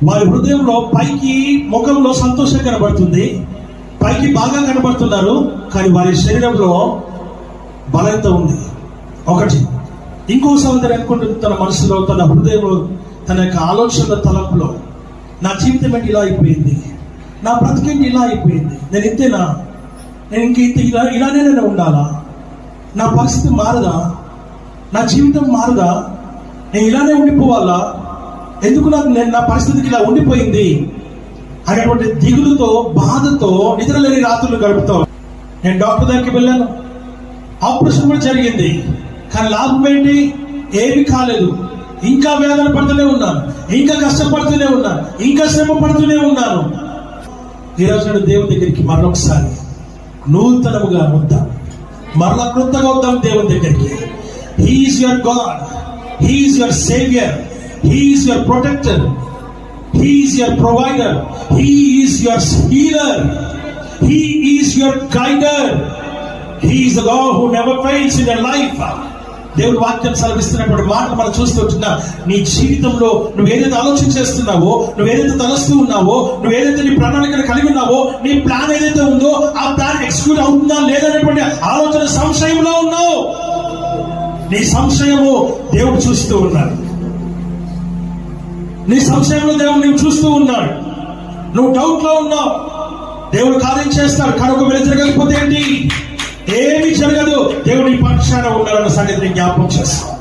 వారి హృదయంలో పైకి ముఖంలో సంతోషం కనబడుతుంది, పైకి బాగా కనబడుతున్నారు, కానీ వారి శరీరంలో బలహీనత ఉంది. ఒకటి. ఇంకో సహోదరు అనుకుంటుంది తన మనసులో, తన హృదయంలో, తన యొక్క ఆలోచనల తలంపులో, నా జీవితం ఏంటి ఇలా అయిపోయింది, నా బ్రతికేంటి ఇలా అయిపోయింది, నేను ఇంతేనా, నేను ఇంత ఇలానే నేను ఉండాలా, నా పరిస్థితి మారదా, నా జీవితం మారదా, నేను ఇలానే ఉండిపోవాలా, ఎందుకు నా పరిస్థితికి ఇలా ఉండిపోయింది అనేటువంటి దిగులుతో, బాధతో నిద్రలేని రాత్రులు గడుపుతావు. నేను డాక్టర్ దగ్గరికి వెళ్ళాను, ఆపరేషన్ కూడా జరిగింది, కానీ లాభం ఏంటి, ఏమి కాలేదు. ఇంకా వేదన పడుతూనే ఉన్నాను, ఇంకా కష్టపడుతూనే ఉన్నాను, ఇంకా శ్రమ పడుతూనే ఉన్నాను. ఈరోజు నేను దేవుని దగ్గరికి మరొకసారి నూతనముగా వద్దాం, మరలా కృతగా వద్దాం దేవుని దగ్గరికి. He is your God, he is your saviour, he is your protector, he is your provider, he is your healer, he is your guider, he is the God who never fails in your life. దేవుడు వాక్యం సెలవిస్తున్నటువంటి మాటలు మనం చూస్తుంటున్నా. నీ జీవితంలో నువ్వు ఏదైతే ఆలోచన చేస్తున్నావో, నువ్వు ఏదైతే తలస్తూ ఉన్నావో, నువ్వు ఏదైతే నీ ప్రణాళికలు కలిగి ఉన్నావో, నీ ప్లాన్ ఏదైతే ఉందో ఆ ప్లాన్ ఎక్స్క్యూట్ అవుతుందా లేదనేటువంటి ఆలోచన సంశయంలో ఉన్నావు. నీ సంశయము దేవుడు చూస్తూ ఉన్నాడు, నీ సంశయంలో దేవుడు నువ్వు చూస్తూ ఉన్నాడు. నువ్వు డౌట్ లో ఉన్నావు, దేవుడు కార్యం చేస్తాడు. కనుక వెళ్ళి జరగకపోతే ఏంటి, ఏమీ జరగదు. దేవుడి పక్షాన ఉన్నారన్న సంగతిని జ్ఞాపకం చేస్తాం.